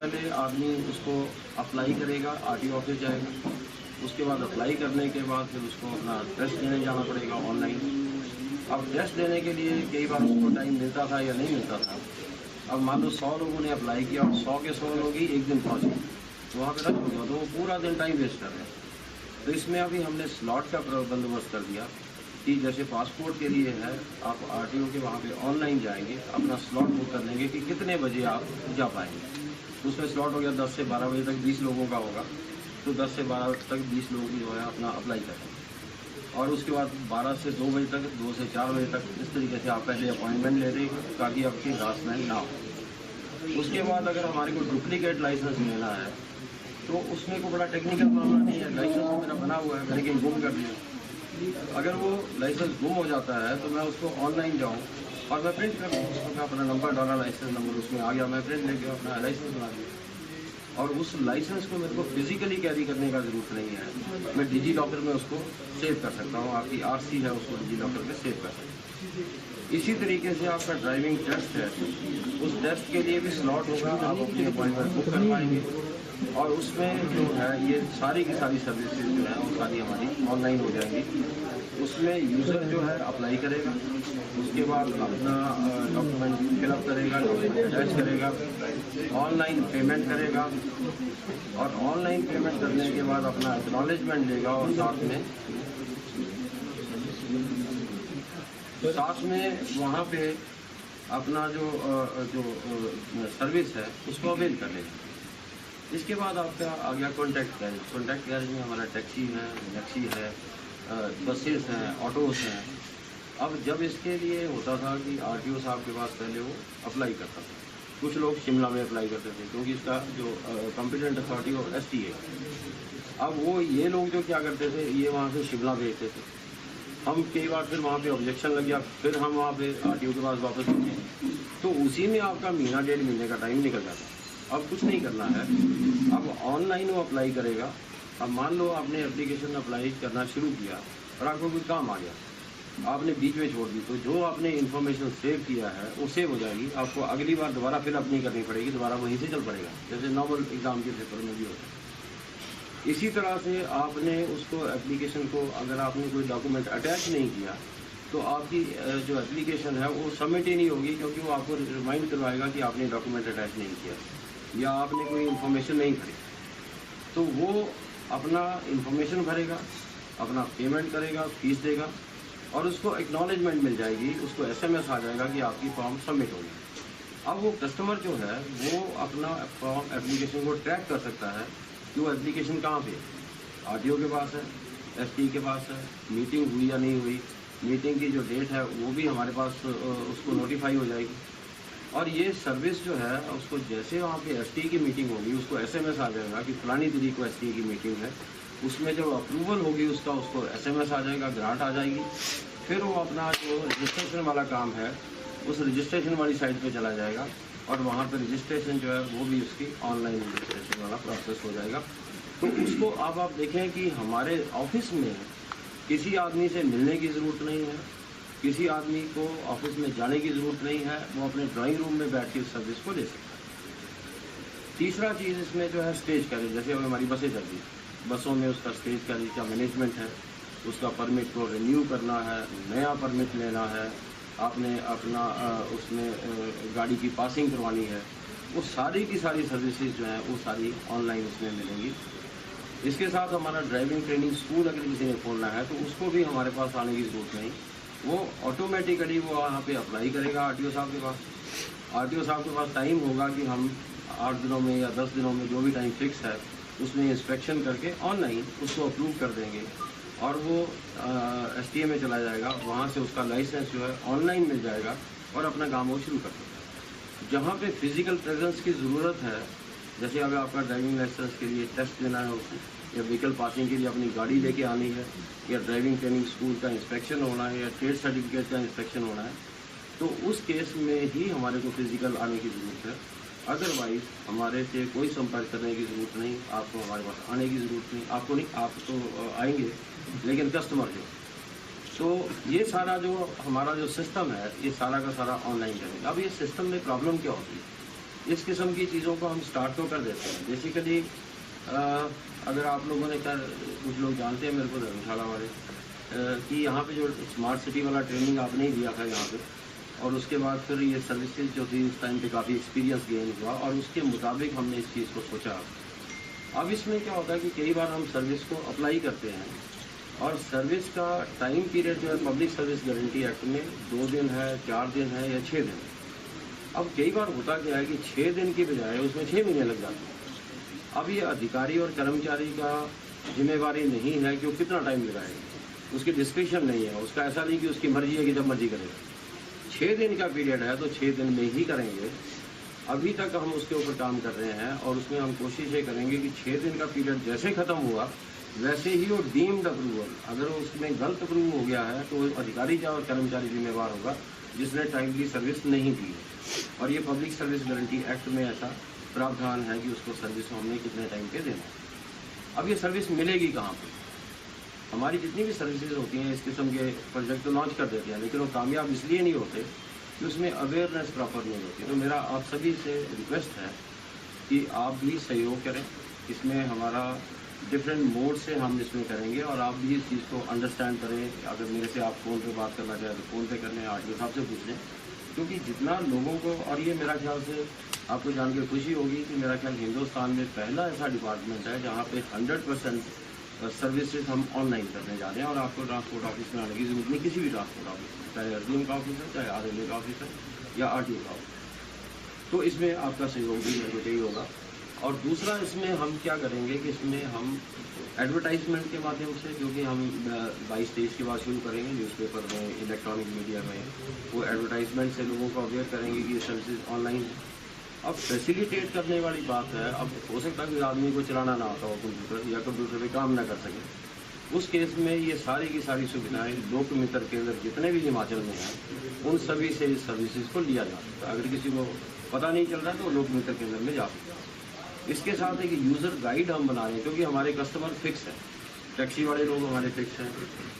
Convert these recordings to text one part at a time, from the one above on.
पहले आदमी उसको अप्लाई करेगा, आरटीओ ऑफिस जाएगा, उसके बाद अप्लाई करने के बाद फिर उसको अपना टेस्ट देने जाना पड़ेगा ऑनलाइन। अब टेस्ट देने के लिए कई बार उसको टाइम मिलता था या नहीं मिलता था। अब मान लो 100 लोगों ने अप्लाई किया और 100 के 100 लोग ही एक दिन पहुँचे, तो वहाँ पर रख होगा तो वो पूरा दिन टाइम वेस्ट कर रहे हैं। तो इसमें अभी हमने स्लॉट का बंदोबस्त कर दिया कि जैसे पासपोर्ट के लिए है, आप आरटीओ के वहाँ पे ऑनलाइन जाएंगे, अपना स्लॉट बुक कर लेंगे कि कितने बजे आप जा पाएंगे। तो उसमें स्लॉट हो गया 10 से 12 बजे तक 20 लोगों का होगा, तो 10 से 12 तक 20 लोग जो है अपना अप्लाई करेंगे। और उसके बाद 12 से 2 बजे तक, 2 से 4 बजे तक इस तरीके से आप पहले अपॉइंटमेंट ले देंगे ताकि आपकी हरासमेंट ना हो। उसके बाद अगर हमारे को डुप्लीकेट लाइसेंस लेना है तो उसमें कोई बड़ा टेक्निकल मामला नहीं है। लाइसेंस तो मेरा बना हुआ है, लेकिन गुम कर दिया। अगर वो लाइसेंस गुम हो जाता है तो मैं उसको ऑनलाइन जाऊँ और मैं प्रिंट कर दूँ, उसमें अपना नंबर डाला, लाइसेंस नंबर उसमें आ गया, मैं प्रिंट लेके अपना लाइसेंस बना दिया। और उस लाइसेंस को मेरे को फिजिकली कैरी करने का ज़रूरत नहीं है, मैं डिजी लॉकर में उसको सेव कर सकता हूँ। आपकी आरसी है उसको डिजी लॉकर में सेव कर सकता हूँ। इसी तरीके से आपका ड्राइविंग टेस्ट है, उस टेस्ट के लिए भी स्लॉट होगा, आप अपनी अपॉइंटमेंट बुक कर पाएंगे। और उसमें जो है ये सारी की सारी सर्विसेज जो है वो सारी हमारी ऑनलाइन हो जाएंगी। उसमें यूज़र जो है अप्लाई करेगा, उसके बाद अपना डॉक्यूमेंट फिलअप करेगा, डॉक्यूमेंट अटैच करेगा, ऑनलाइन पेमेंट करेगा और ऑनलाइन पेमेंट करने के बाद अपना एक्नॉलेजमेंट देगा। और साथ में वहाँ पे अपना जो सर्विस है उसको अवेल कर लेगा। इसके बाद आपका आ गया कॉन्टैक्ट गैरेज। कॉन्टैक्ट गैरेज में हमारा टैक्सी है, मैक्सी है, बसेस हैं, ऑटोस हैं। अब जब इसके लिए होता था कि आरटीओ साहब के पास पहले वो अप्लाई करता था, कुछ लोग शिमला में अप्लाई करते थे क्योंकि इसका जो कॉम्पिटेंट अथॉरिटी ऑफ एसटीए, अब वो ये लोग जो क्या करते थे, ये वहाँ से शिमला भेजते थे। हम कई बार फिर वहाँ पे ऑब्जेक्शन लग गया, फिर हम वहाँ पे आरटीओ के पास वापस पहुँचे, तो उसी में आपका महीना 1.5 महीने का टाइम निकल जाता। अब कुछ नहीं करना है, अब ऑनलाइन वो अप्लाई करेगा। अब मान लो आपने एप्लीकेशन अप्लाई करना शुरू किया और आपको कोई काम आ गया, आपने बीच में छोड़ दी, तो जो आपने इन्फॉर्मेशन सेव किया है वो सेव हो जाएगी। आपको अगली बार दोबारा फिल अप नहीं करनी पड़ेगी, दोबारा वहीं से चल पड़ेगा, जैसे नॉर्मल एग्ज़ाम के पेपर में भी होता है। इसी तरह से आपने उसको एप्लीकेशन को, अगर आपने कोई डॉक्यूमेंट अटैच नहीं किया तो आपकी जो एप्लीकेशन है वो सबमिट ही नहीं होगी, क्योंकि वो आपको रिमाइंड करवाएगा कि आपने डॉक्यूमेंट अटैच नहीं किया या आपने कोई इन्फॉर्मेशन नहीं भरी। तो वो अपना इन्फॉर्मेशन भरेगा, अपना पेमेंट करेगा, फीस देगा और उसको एक्नॉलेजमेंट मिल जाएगी, उसको एसएमएस आ जाएगा कि आपकी फॉर्म सबमिट होगी। अब वो कस्टमर जो है वो अपना फॉर्म एप्लीकेशन को ट्रैक कर सकता है कि वो एप्लीकेशन कहाँ पे, आरटीओ के पास है, एसटी के पास है, मीटिंग हुई या नहीं हुई, मीटिंग की जो डेट है वो भी हमारे पास उसको नोटिफाई हो जाएगी। और ये सर्विस जो है उसको जैसे वहाँ पे एसटी की मीटिंग होगी उसको एसएमएस आ जाएगा कि फलानी तारीख को एसटी की मीटिंग है, उसमें जब अप्रूवल होगी उसका उसको एसएमएस आ जाएगा, ग्रांट आ जाएगी। फिर वो अपना जो रजिस्ट्रेशन वाला काम है उस रजिस्ट्रेशन वाली साइट पे चला जाएगा और वहाँ पर रजिस्ट्रेशन जो है वो भी उसकी ऑनलाइन रजिस्ट्रेशन वाला प्रोसेस हो जाएगा। तो उसको अब आप देखें कि हमारे ऑफिस में किसी आदमी से मिलने की ज़रूरत नहीं है, किसी आदमी को ऑफिस में जाने की ज़रूरत नहीं है, वो अपने ड्राइंग रूम में बैठ के इस सर्विस को ले सकता है। तीसरा चीज़ इसमें जो है स्टेज कैरेज, जैसे अब हमारी बसें चलती हैं, बसों में उसका स्टेज कैरेज का मैनेजमेंट है, उसका परमिट को रिन्यू करना है, नया परमिट लेना है, आपने अपना उसमें गाड़ी की पासिंग करवानी है, वो सारी की सारी सर्विसेज जो हैं वो सारी ऑनलाइन उसमें मिलेंगी। इसके साथ हमारा ड्राइविंग ट्रेनिंग स्कूल अगर किसी ने खोलना है तो उसको भी हमारे पास आने की ज़रूरत नहीं, वो ऑटोमेटिकली वो वहाँ पे अप्लाई करेगा आरटीओ साहब के पास। आरटीओ साहब के पास टाइम होगा कि हम 8 दिनों में या 10 दिनों में जो भी टाइम फिक्स है उसमें इंस्पेक्शन करके ऑनलाइन उसको अप्रूव कर देंगे और वो एसटीए में चला जाएगा, वहाँ से उसका लाइसेंस जो है ऑनलाइन मिल जाएगा और अपना काम वो शुरू कर देगा। जहाँ पे फिज़िकल प्रेजेंस की ज़रूरत है, जैसे अगर आपका ड्राइविंग लाइसेंस के लिए टेस्ट देना है उसको, या व्हीकल पासिंग के लिए अपनी गाड़ी लेके आनी है, या ड्राइविंग ट्रेनिंग स्कूल का इंस्पेक्शन होना है, या ट्रेड सर्टिफिकेट का इंस्पेक्शन होना है, तो उस केस में ही हमारे को फिज़िकल आने की ज़रूरत है। अदरवाइज़ हमारे से कोई संपर्क करने की ज़रूरत नहीं, आपको हमारे पास आने की ज़रूरत नहीं। आपको नहीं, आप तो आएंगे, लेकिन कस्टमर जो, तो ये सारा जो हमारा जो सिस्टम है ये सारा का सारा ऑनलाइन करेंगे। अब ये सिस्टम में प्रॉब्लम क्या होती है इस किस्म की चीज़ों को हम स्टार्ट तो कर देते हैं। बेसिकली अगर आप लोगों ने कुछ लोग जानते हैं मेरे को धर्मशाला वाले कि यहाँ पे जो स्मार्ट सिटी वाला ट्रेनिंग आपने ही दिया था यहाँ पे, और उसके बाद फिर ये सर्विसेज जो थी उस टाइम पे काफ़ी एक्सपीरियंस गेन हुआ और उसके मुताबिक हमने इस चीज़ को सोचा। अब इसमें क्या होता है कि कई बार हम सर्विस को अप्लाई करते हैं और सर्विस का टाइम पीरियड जो है पब्लिक सर्विस गारंटी एक्ट में 2 दिन है, 4 दिन है या 6 दिन। अब कई बार होता क्या है कि 6 दिन की बजाय उसमें 6 महीने लग जाते हैं। अब ये अधिकारी और कर्मचारी का जिम्मेवारी नहीं है कि वो कितना टाइम लगाएगा, उसकी डिस्क्रिप्शन नहीं है, उसका ऐसा नहीं कि उसकी मर्जी है कि जब मर्जी करेगा। 6 दिन का पीरियड है तो 6 दिन में ही करेंगे। अभी तक हम उसके ऊपर काम कर रहे हैं और उसमें हम कोशिश ये करेंगे कि 6 दिन का पीरियड जैसे ख़त्म हुआ वैसे ही वो डीम्ड अप्रूवल, अगर उसमें गलत अप्रूव हो गया है तो अधिकारी या कर्मचारी जिम्मेवार होगा जिसने टाइमली सर्विस नहीं दी है। और ये पब्लिक सर्विस गारंटी एक्ट में ऐसा प्रावधान है कि उसको सर्विस हमने कितने टाइम पे देना है। अब ये सर्विस मिलेगी कहाँ पे? हमारी जितनी भी सर्विसेज होती हैं इस किस्म के प्रोजेक्ट तो लॉन्च कर देते हैं, लेकिन वो कामयाब इसलिए नहीं होते कि उसमें अवेयरनेस प्रॉपर नहीं होती। तो मेरा आप सभी से रिक्वेस्ट है कि आप भी सहयोग करें। इसमें हमारा डिफरेंट मोड से हम इसमें करेंगे और आप भी इस चीज़ को अंडरस्टैंड करें। अगर मेरे से आप फ़ोन पे बात करना चाहें तो फ़ोन पे कर लें, आरटीओ साहब से पूछ लें, क्योंकि जितना लोगों को, और ये मेरा ख्याल से आपको जान के खुशी होगी कि मेरा ख्याल हिंदुस्तान में पहला ऐसा डिपार्टमेंट है जहाँ पे 100% सर्विसेज हम ऑनलाइन करने जा रहे हैं और आपको ट्रांसपोर्ट ऑफिस में आने की जरूरत नहीं, किसी भी ट्रांसपोर्ट ऑफिस में, चाहे एसडीएम का ऑफिस है, चाहे आरएलए का ऑफिस है या आरटीओ का ऑफिस। तो इसमें आपका सहयोग भी मेरे को चाहिए होगा। और दूसरा इसमें हम क्या करेंगे कि इसमें हम एडवर्टाइजमेंट के माध्यम से, जो कि हम 22-23 के बाद शुरू करेंगे न्यूज़पेपर में, इलेक्ट्रॉनिक मीडिया में, वो एडवर्टाइजमेंट से लोगों को अवेयर करेंगे कि ये सर्विसेज ऑनलाइन है। अब फैसिलिटेट करने वाली बात है, अब हो सकता है कि आदमी को चलाना ना आता हो कंप्यूटर या कंप्यूटर पे काम ना कर सके, उस केस में ये सारी की सारी सुविधाएं लोक मित्र केंद्र जितने भी हिमाचल में हैं उन सभी से इस सर्विसेज को लिया जा सकता है। अगर किसी को पता नहीं चल रहा है तो लोक मित्र केंद्र में जा सकता है। इसके साथ एक यूज़र गाइड हम बना रहे हैं, क्योंकि हमारे कस्टमर फिक्स हैं। टैक्सी वाले लोग हमारे फिक्स हैं,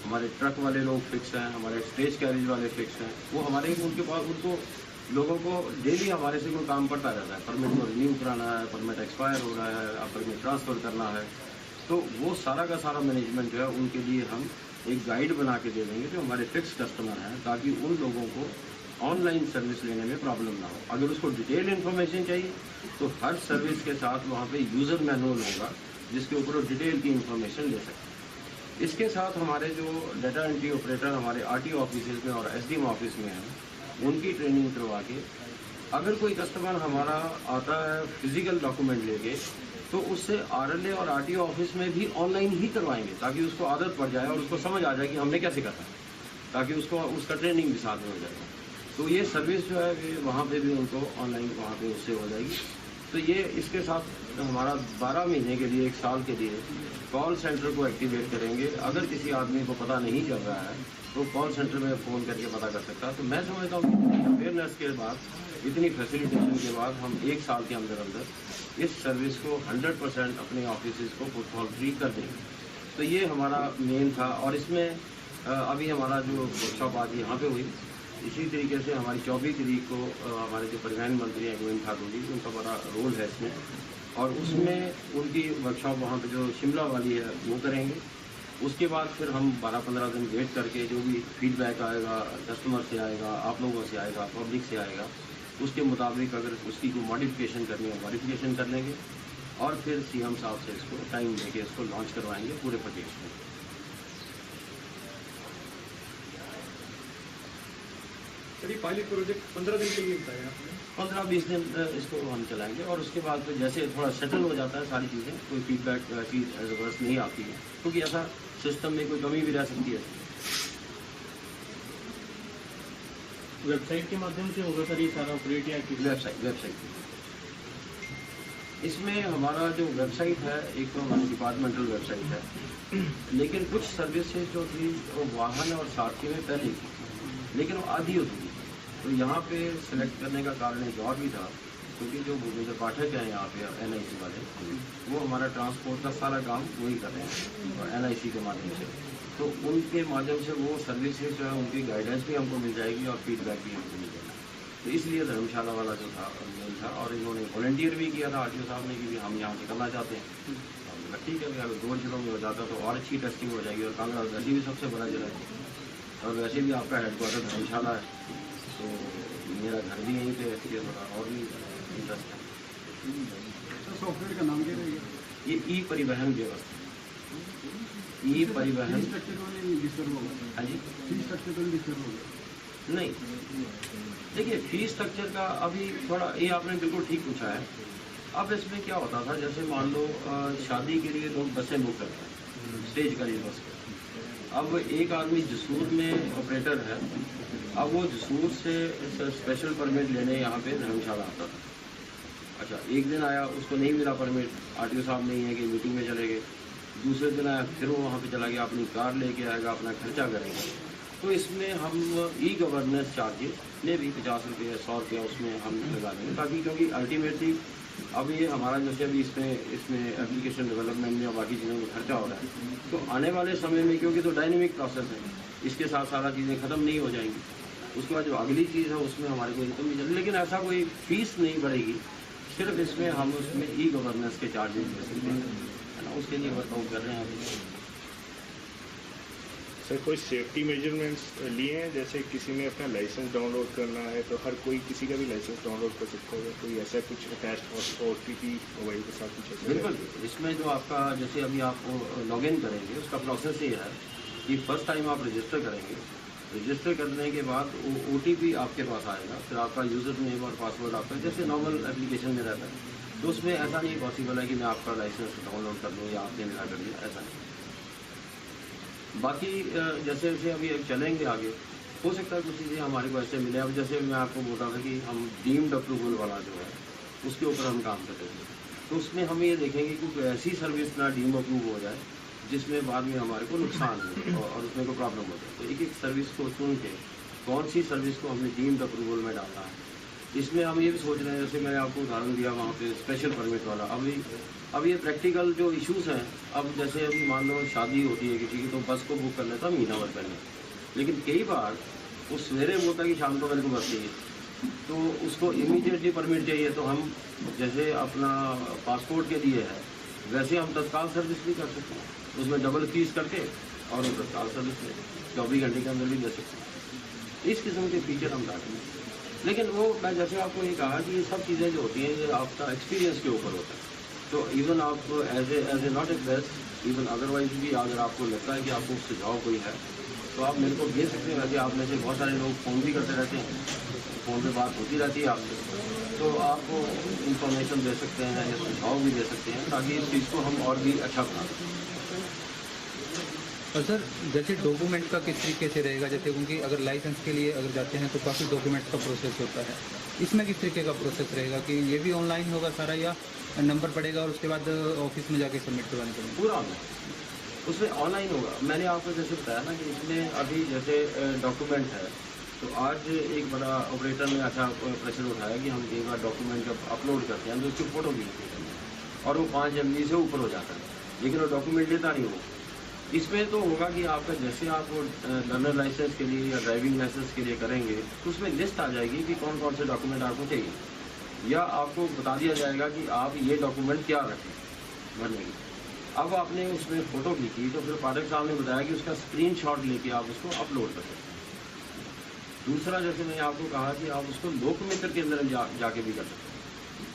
हमारे ट्रक वाले लोग फिक्स हैं, हमारे स्टेज कैरेज वाले फिक्स हैं। वो हमारे उनके पास उनको लोगों को डेली हमारे से कोई काम पड़ता रहता है, परमिट को रिन्यू कराना है, परमिट एक्सपायर हो रहा है, अब परमिट ट्रांसफ़र करना है, तो वो सारा का सारा मैनेजमेंट जो है उनके लिए हम एक गाइड बना के दे देंगे जो हमारे फिक्स कस्टमर हैं, ताकि उन लोगों को ऑनलाइन सर्विस लेने में प्रॉब्लम ना हो। अगर उसको डिटेल इन्फॉर्मेशन चाहिए तो हर सर्विस के साथ वहाँ पे यूज़र मैनुअल होगा जिसके ऊपर वो डिटेल की इन्फॉर्मेशन ले सकते हैं। इसके साथ हमारे जो डाटा एंट्री ऑपरेटर हमारे आरटीओ ऑफिस में और एसडीएम ऑफिस में हैं, उनकी ट्रेनिंग करवा के, अगर कोई कस्टमर हमारा आता है फिजिकल डॉक्यूमेंट लेके, तो उससे आरएलए और आरटीओ ऑफिस में भी ऑनलाइन ही करवाएंगे, ताकि उसको आदत पड़ जाए और उसको समझ आ जाए कि हमने कैसे करना है, ताकि उसको उसका ट्रेनिंग भी साथ में हो जाएगा। तो ये सर्विस जो है वहाँ पे भी उनको ऑनलाइन वहाँ पे उससे हो जाएगी। तो ये इसके साथ हमारा 12 महीने के लिए, 1 साल के लिए कॉल सेंटर को एक्टिवेट करेंगे। अगर किसी आदमी को पता नहीं चल रहा है तो कॉल सेंटर में फ़ोन करके पता कर सकता है। तो मैं समझता हूँ कि अवेयरनेस के बाद, इतनी फैसिलिटेशन के बाद हम 1 साल के अंदर अंदर इस सर्विस को 100% अपने ऑफिस को फुटफॉल फ्री कर देंगे। तो ये हमारा मेन था। और इसमें अभी हमारा जो वर्कशॉप आज यहाँ पे हुई, इसी तरीके से हमारी 24 तारीख को हमारे जो परिवहन मंत्री हैं गोविंद ठाकुर जी, उनका बड़ा रोल है इसमें, और उसमें उनकी वर्कशॉप वहाँ पे जो शिमला वाली है वो करेंगे। उसके बाद फिर हम 12-15 दिन वेट करके जो भी फीडबैक आएगा, कस्टमर से आएगा, आप लोगों से आएगा, पब्लिक से आएगा, उसके मुताबिक अगर उसकी कोई मॉडिफिकेशन करनी है मॉडिफिकेशन कर लेंगे और फिर सीएम साहब से इसको टाइम देके इसको लॉन्च करवाएंगे पूरे प्रदेश में। पायलट प्रोजेक्ट 15 दिन के लिए बताया आपने? 15-20 दिन इसको हम चलाएंगे और उसके बाद फिर जैसे थोड़ा सेटल हो जाता है सारी चीज़ें, कोई फीडबैक चीज़ ज़बरदस्त नहीं आती है, क्योंकि ऐसा सिस्टम में कोई कमी भी रह सकती है। वेबसाइट के माध्यम से होगा सर ये सारा ऑपरेट या वेबसाइट इसमें हमारा जो वेबसाइट है, एक तो हमारी डिपार्टमेंटल वेबसाइट है, लेकिन कुछ सर्विसेज जो थी वो वाहन और साथी में पहले थी, लेकिन वो आधी होती थी। तो यहाँ पे सिलेक्ट करने का कारण एक और भी था, क्योंकि जो भूपेंद्र पाठक हैं यहाँ पे एनआईसी वाले, वो हमारा ट्रांसपोर्ट का सारा काम वही कर रहे हैं और एनआईसी के माध्यम से, तो उनके माध्यम से वो सर्विसेज जो है उनकी गाइडेंस भी हमको मिल जाएगी और फीडबैक भी हमको मिल जाएगा। तो इसलिए धर्मशाला वाला जो था मेल था, और इन्होंने वॉलंटियर भी किया था आरटीओ साहब ने कि भी हम यहाँ से करना चाहते हैं। हमने कहा ठीक है, अगर 2 जिलों में हो जाता तो और अच्छी टेस्टिंग हो जाएगी, और कांगड़ा वैसे भी सबसे बड़ा जिला है और वैसे भी आपका हेडक्वार्टर धर्मशाला है, तो मेरा घर भी यहीं पे, इसलिए थोड़ा और भी इंटरेस्ट है। सॉफ्टवेयर का नाम क्या रहेगा? ये ई परिवहन व्यवस्था, ई परिवहन। स्ट्रक्चर में डिस्टर्ब होगा? हाँ जी, फीस स्ट्रक्चर में डिस्टर्ब होगा? नहीं, देखिए फीस स्ट्रक्चर का अभी थोड़ा, ये आपने बिल्कुल ठीक पूछा है। अब इसमें क्या होता था, जैसे मान लो शादी के लिए लोग बसें बुक करते हैं, स्टेज करी बस। अब एक आदमी जसूर में ऑपरेटर है, अब वो जसूर से स्पेशल परमिट लेने यहाँ पे धर्मशाला आता था। अच्छा, एक दिन आया, उसको नहीं मिला परमिट, आरटीओ साहब नहीं है कि मीटिंग में चले गए। दूसरे दिन आया, फिर वो वहाँ पे चला गया, अपनी कार लेके आएगा, अपना खर्चा करेगा। तो इसमें हम ई गवर्नेंस चार्जेस में भी 50 रुपये 100 रुपया उसमें हम लगा देंगे, ताकि क्योंकि अल्टीमेटली अब ये हमारा जैसे अभी इसमें एप्लीकेशन डेवलपमेंट में बाकी चीज़ों में खर्चा हो रहा है, तो आने वाले समय में क्योंकि तो डायनेमिक प्रोसेस है, इसके साथ सारा चीज़ें ख़त्म नहीं हो जाएंगी। उसके बाद जो अगली चीज़ है उसमें हमारे को इनकम भी चले, लेकिन ऐसा कोई फीस नहीं बढ़ेगी, सिर्फ इसमें हम उसमें ई गवर्नेंस के चार्जेस दे सकते हैं, है ना, उसके लिए वर्कआउट कर रहे हैं अभी। सर कोई सेफ्टी मेजरमेंट्स लिए हैं? जैसे किसी ने अपना लाइसेंस डाउनलोड करना है तो हर कोई किसी का भी लाइसेंस डाउनलोड कर सकता है, कोई ऐसा कुछ अटैच OTP मोबाइल के साथ कुछ ऐसा? बिल्कुल, इसमें जो आपका जैसे अभी आप लॉगिन करेंगे उसका प्रोसेस ये है कि फर्स्ट टाइम आप रजिस्टर करेंगे, रजिस्टर करने के बाद OTP आपके पास आएगा, फिर आपका यूज़र नेम और पासवर्ड आपका जैसे नॉर्मल एप्लीकेशन में रहता है। तो उसमें ऐसा नहीं पॉसिबल है कि मैं आपका लाइसेंस डाउनलोड कर लूँ या आपने मिला कर दिया, ऐसा नहीं। बाकी जैसे जैसे अभी चलेंगे आगे, हो सकता है कुछ चीज़ें हमारे को ऐसे मिले। अब जैसे मैं आपको बोल रहा था कि हम डीम्ड अप्रूवल वाला जो है उसके ऊपर हम काम करेंगे, तो उसमें हम ये देखेंगे कि कोई ऐसी सर्विस ना डीम अप्रूव हो जाए जिसमें बाद में हमारे को नुकसान हो और उसमें कोई प्रॉब्लम हो जाए। तो एक एक सर्विस को चुन के कौन सी सर्विस को हमने डीम्ड अप्रूवल में डालना है, इसमें हम ये भी सोच रहे हैं, जैसे मैंने आपको उदाहरण दिया वहाँ पे स्पेशल परमिट वाला। अब ये प्रैक्टिकल जो इश्यूज़ हैं, अब जैसे अभी मान लो शादी होती है किसी की, तो बस को बुक कर लेता महीना भर पहले, लेकिन कई बार वो सवेरे बोलता है कि शाम को मेरे को बस चाहिए, तो उसको इमीडिएटली परमिट चाहिए। तो हम जैसे अपना पासपोर्ट के लिए है वैसे हम तत्काल सर्विस भी कर सकते हैं, उसमें डबल फीस करके और तत्काल सर्विस 24 घंटे के अंदर भी दे सकते हैं। इस किस्म के फीचर हम डालेंगे, लेकिन वो मैं जैसे आपको ये कहा कि ये सब चीज़ें जो होती हैं ये आपका एक्सपीरियंस के ऊपर होता है। तो इवन आप as a not a best, even otherwise भी अगर आपको लगता है कि आपको सुझाव कोई है तो आप मेरे को भेज सकते हैं। वैसे आप में से बहुत सारे लोग फ़ोन भी करते रहते हैं, फ़ोन पे बात होती रहती है आपसे, तो आप इंफॉर्मेशन दे सकते हैं या सुझाव भी दे सकते हैं, ताकि इस चीज़ को हम और भी अच्छा बना सकें। और सर जैसे डॉक्यूमेंट का किस तरीके से रहेगा, जैसे क्योंकि अगर लाइसेंस के लिए अगर जाते हैं तो काफ़ी डॉक्यूमेंट्स का प्रोसेस होता है, इसमें किस तरीके का प्रोसेस रहेगा कि ये भी ऑनलाइन होगा सारा या नंबर पड़ेगा और उसके बाद ऑफिस में जाके सबमिट करवाने पड़ेगा? पूरा ऑनलाइन, उसमें ऑनलाइन होगा। मैंने आपको जैसे बताया ना कि इसमें अभी जैसे डॉक्यूमेंट है, तो आज एक बड़ा ऑपरेटर ने अच्छा प्रेशर उठाया कि हम एक बार डॉक्यूमेंट जब अपलोड करते हैं तो उसकी फ़ोटो खींचते हैं और वो 5 MB से ऊपर हो जाता है, लेकिन वो डॉक्यूमेंट लेता नहीं हो। इसमें तो होगा कि आपका जैसे आप वो लर्नर लाइसेंस के लिए या ड्राइविंग लाइसेंस के लिए करेंगे तो उसमें लिस्ट आ जाएगी कि कौन कौन से डॉक्यूमेंट आपको चाहिए, या आपको बता दिया जाएगा कि आप ये डॉक्यूमेंट क्या रखें भरने की। अब आपने उसमें फ़ोटो खींची तो फिर पाठक साहब ने बताया कि उसका स्क्रीनशॉट लेके आप उसको अपलोड कर सकते हैं। दूसरा, जैसे मैंने आपको कहा कि आप उसको लोकमित्र के अंदर जाके भी कर सकते हैं,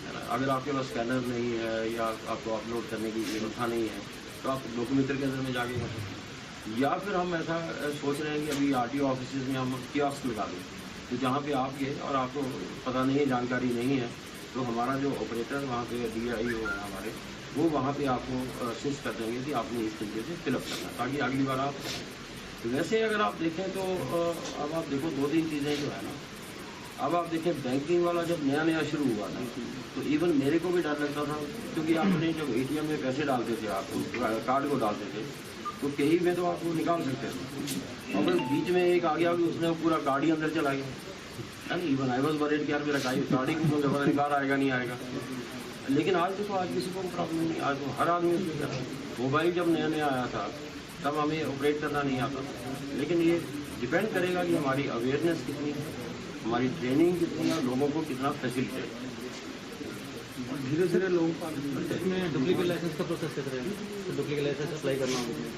है ना। अगर आपके पास स्कैनर नहीं है या आपको अपलोड करने की व्यवस्था नहीं है तो आप लोकमित्र के अंदर में जाके कर सकते हैं। या फिर हम ऐसा सोच रहे हैं कि अभी RTO ऑफिस में हम कियोस्क लगा दें, तो जहाँ पे आप गए और आपको पता नहीं है, जानकारी नहीं है, तो हमारा जो ऑपरेटर वहाँ पे DIO है हमारे, वो वहाँ पे आपको असिस्ट कर देंगे कि आपने इस तरीके से फिलअप करना, ताकि अगली बार आप। वैसे अगर आप देखें तो अब आप देखो 2-3 चीज़ें जो है ना, अब आप देखें बैंकिंग वाला जब नया शुरू हुआ था तो इवन मेरे को भी डर लगता था, क्योंकि आपने जब ATM में पैसे डालते थे, आप कार्ड को डालते थे तो कहीं में तो आप वो निकाल सकते थे, और फिर बीच में एक आ गया कि उसने पूरा कार्ड ही अंदर चला गया, है ना। इवन आई वॉज वरीड कि यार मेरा कार्ड ही कुछ पता नहीं बाहर आएगा नहीं आएगा। लेकिन आज देखो, आज किसी को प्रॉब्लम नहीं, आज तो हर आदमी उसमें कर रहा है। मोबाइल जब नया आया था तब हमें ऑपरेट करना नहीं आता था, लेकिन ये डिपेंड करेगा कि हमारी अवेयरनेस कितनी है, हमारी ट्रेनिंग कितनी है, लोगों को कितना फैसिलिटेट। धीरे धीरे लोगों को इसमें डुप्लीकेट लाइसेंस का प्रोसेस कैसे रहेगा? तो डुप्लीकेट लाइसेंस अप्लाई करना होगा।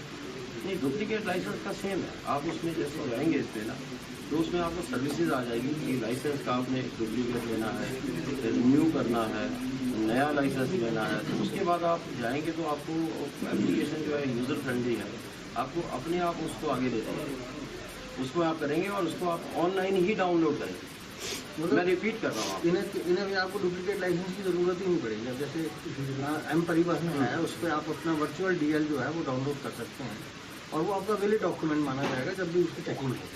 नहीं, डुप्लीकेट लाइसेंस का सेम है। आप उसमें जैसे जाएंगे इस पे ना, तो उसमें आपको सर्विसेज आ जाएगी कि लाइसेंस का आपने डुप्लीकेट लेना है, रिन्यू करना है, नया लाइसेंस लेना है। तो उसके बाद आप जाएंगे तो आपको एप्लीकेशन जो है यूज़र फ्रेंडली है, आपको अपने आप उसको आगे ले जाएगा। उसको आप करेंगे और उसको आप ऑनलाइन ही डाउनलोड करेंगे। मैं रिपीट कर रहा हूँ, इन्हें भी आपको डुप्लीकेट लाइसेंस की जरूरत ही नहीं पड़ेगी। अब जैसे एम परिवहन है, उस पर आप अपना वर्चुअल डीएल जो है वो डाउनलोड कर सकते हैं और वो आपका वैलिड डॉक्यूमेंट माना जाएगा जब भी उसकी चेकिंग हो।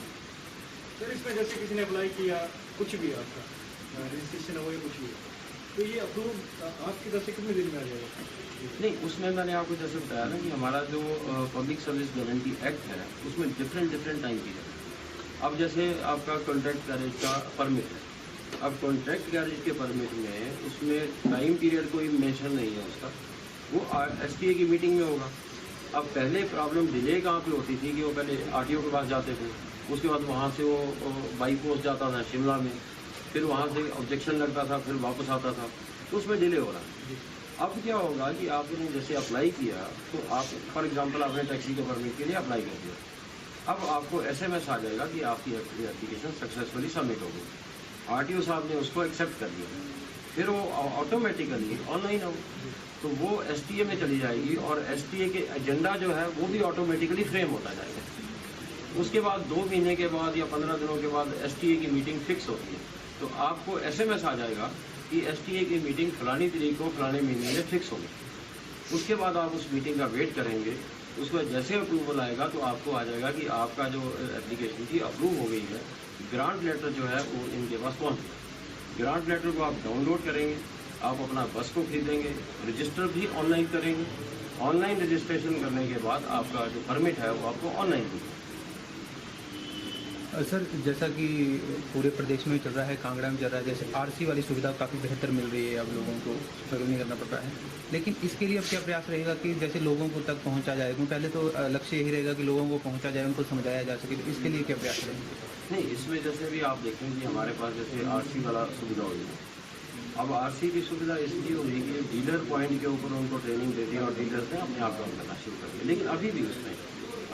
सर इसमें जैसे किसी ने अप्लाई किया, कुछ भी आपका रजिस्ट्रेशन हो या कुछ भी, तो ये अप्रूव आपकी तरफ से कितने दिन में आ जाएगा? नहीं, उसमें मैंने आपको जैसे बताया ना कि हमारा जो पब्लिक सर्विस गारंटी एक्ट है, उसमें डिफरेंट टाइम पीरियड है। अब जैसे आपका कॉन्ट्रैक्ट गैरेज का परमिट है, अब कॉन्ट्रैक्ट गैरेज के परमिट में उसमें टाइम पीरियड कोई मेंशन नहीं है उसका, वो STA की मीटिंग में होगा। अब पहले प्रॉब्लम डिले कहाँ पे होती थी कि वो पहले RTO के पास जाते थे, उसके बाद वहाँ से वो बाई पोस्ट जाता था शिमला में, फिर वहाँ से ऑब्जेक्शन लगता था, फिर वापस आता था, तो उसमें डिले हो रहा है। अब क्या होगा कि आपने जैसे अप्लाई किया, तो आप फॉर एग्जांपल आपने टैक्सी के परमिट के लिए अप्लाई कर दिया, अब आपको SMS आ जाएगा कि आपकी एप्लीकेशन सक्सेसफुली सबमिट हो गई। RTO साहब ने उसको एक्सेप्ट कर लिया, फिर वो ऑटोमेटिकली ऑनलाइन हो, तो वो STA में चली जाएगी और STA के एजेंडा जो है वो भी ऑटोमेटिकली फ्रेम होता जाएगा। उसके बाद 2 महीने के बाद या 15 दिनों के बाद STA की मीटिंग फिक्स होती है, तो आपको SMS आ जाएगा कि STA की मीटिंग फलानी तारीख को फलाने महीने में फिक्स होगी। उसके बाद आप उस मीटिंग का वेट करेंगे, उसको जैसे अप्रूवल आएगा तो आपको आ जाएगा कि आपका जो एप्लीकेशन थी अप्रूव हो गई है। ग्रांट लेटर जो है वो इनके पास पहुँच गया। ग्रांट लेटर को आप डाउनलोड करेंगे, आप अपना बस को खरीदेंगे, रजिस्टर भी ऑनलाइन करेंगे। ऑनलाइन रजिस्ट्रेशन करने के बाद आपका जो परमिट है वो आपको ऑनलाइन मिलेगा। सर जैसा कि पूरे प्रदेश में चल रहा है, कांगड़ा में चल रहा है, जैसे RC वाली सुविधा काफ़ी बेहतर मिल रही है, अब लोगों को स्ट्रगल नहीं करना पड़ रहा है, लेकिन इसके लिए अब क्या प्रयास रहेगा कि जैसे लोगों को तक पहुंचा जाए? क्योंकि पहले तो लक्ष्य यही रहेगा कि लोगों को पहुंचा जाए, उनको समझाया जा सके, तो इसके लिए क्या प्रयास रहेंगे? नहीं, इसमें जैसे भी आप देखेंगे हमारे पास जैसे RC वाला सुविधा हुई है। अब RC की सुविधा इसलिए हुई कि डीलर पॉइंट के ऊपर उनको ट्रेनिंग दे दी और डीलर्स ने अपने आप काम करना शुरू कर दिया। लेकिन अभी भी उसमें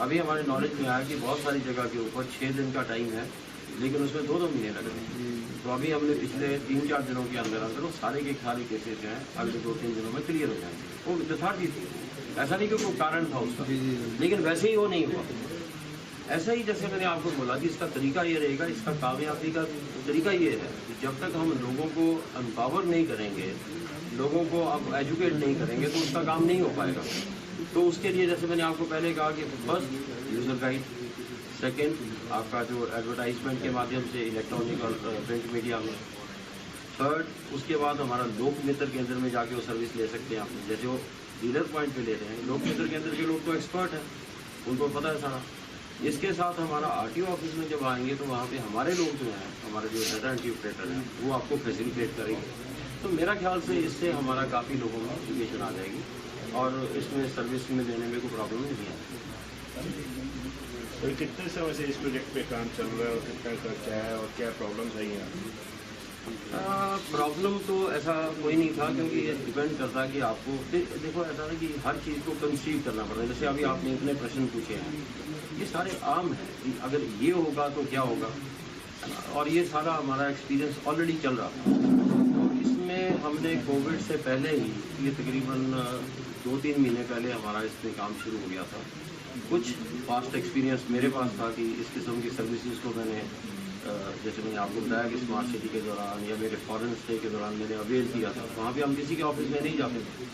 अभी हमारे नॉलेज में आया कि बहुत सारी जगह के ऊपर 6 दिन का टाइम है, लेकिन उसमें 2-2 महीने लग रहे हैं। तो अभी हमने पिछले 3-4 दिनों के अंदर वो सारे के सारे केसेज जो हैं अगले 2-3 दिनों में क्लियर हो जाएंगे। वो यथार्थी थी, ऐसा नहीं कि कोई कारण था उसका, लेकिन वैसे ही वो नहीं हुआ। ऐसा ही जैसे मैंने आपको बोला कि इसका तरीका ये रहेगा, इसका कामयाबी का तरीका ये है कि जब तक हम लोगों को एम्पावर नहीं करेंगे, लोगों को अब एजुकेट नहीं करेंगे, तो उसका काम नहीं हो पाएगा। तो उसके लिए जैसे मैंने आपको पहले कहा कि फर्स्ट यूज़र गाइड, सेकेंड आपका जो एडवर्टाइजमेंट के माध्यम से इलेक्ट्रॉनिक और प्रिंट मीडिया में, थर्ड उसके बाद हमारा लोक मित्र केंद्र में जाके वो सर्विस ले सकते हैं आप, जैसे वो डीलर पॉइंट पे ले रहे हैं। लोक मित्र केंद्र के लोग तो एक्सपर्ट हैं, उनको पता है सारा। इसके साथ हमारा RTO ऑफिस में जब आएंगे तो वहाँ पे हमारे लोग जो हैं, हमारे जो डाटा एंट्री ऑपरेटर हैं, वो आपको फैसिलिटेट करेंगे। तो मेरा ख्याल से इससे हमारा काफ़ी लोगों में एजुकेशन आ जाएगी और इसमें सर्विस में देने में कोई प्रॉब्लम नहीं आएगी। तो कितने समय से इस प्रोजेक्ट पे काम चल रहा है और कितना खर्चा है और क्या प्रॉब्लम्स आई हैं? प्रॉब्लम तो ऐसा कोई नहीं था, क्योंकि ये डिपेंड करता है कि आपको देखो ऐसा है कि हर चीज़ को कंसीव करना पड़ता है। जैसे अभी आपने इतने प्रश्न पूछे हैं, ये सारे आम हैं कि अगर ये होगा तो क्या होगा, और ये सारा हमारा एक्सपीरियंस ऑलरेडी चल रहा था। तो इसमें हमने कोविड से पहले ही, ये तकरीबन 2-3 महीने पहले हमारा इसमें काम शुरू हो गया था। कुछ पास्ट एक्सपीरियंस मेरे पास था कि इस किस्म की सर्विसेज को मैंने जैसे मैंने आपको बताया कि स्मार्ट सिटी के दौरान या मेरे फॉरेन स्टे के दौरान मैंने अवेल किया था। वहाँ भी हम किसी के ऑफिस में नहीं जाते थे।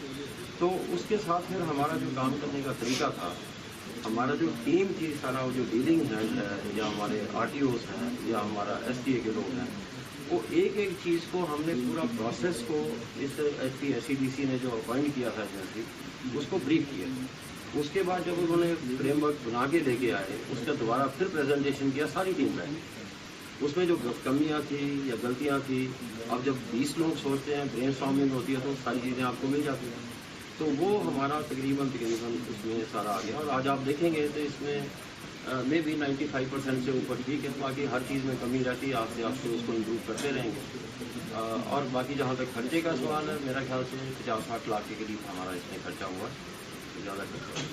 तो उसके साथ फिर हमारा जो काम करने का तरीका था, हमारा जो टीम थी, सारा जो डीलिंग है या हमारे RTOs हैं या हमारा STA के लोग हैं, वो एक एक चीज़ को हमने पूरा प्रोसेस को इस SEDC ने जो अपॉइंट किया था एजेंसी, उसको ब्रीफ किया। उसके बाद जब उन्होंने फ्रेमवर्क बना के लेके आए, उसका दोबारा फिर प्रेजेंटेशन किया सारी टीम में। उसमें जो कमियां थी या गलतियां थी, अब जब 20 लोग सोचते हैं, ब्रेनस्टॉर्मिंग होती है, तो सारी चीज़ें आपको मिल जाती हैं। तो वो हमारा तकरीबन उसमें सारा आ गया। और आज आप देखेंगे तो इसमें मे बी 95% से ऊपर ठीक है। बाकी हर चीज़ में कमी रहती है, आपसे उसको इम्प्रूव करते रहेंगे। और बाकी जहाँ तक खर्चे का सवाल है, मेरा ख्याल से 50-60 लाख के करीब हमारा इसमें खर्चा हुआ है, ज़्यादा खर्चा हुआ है।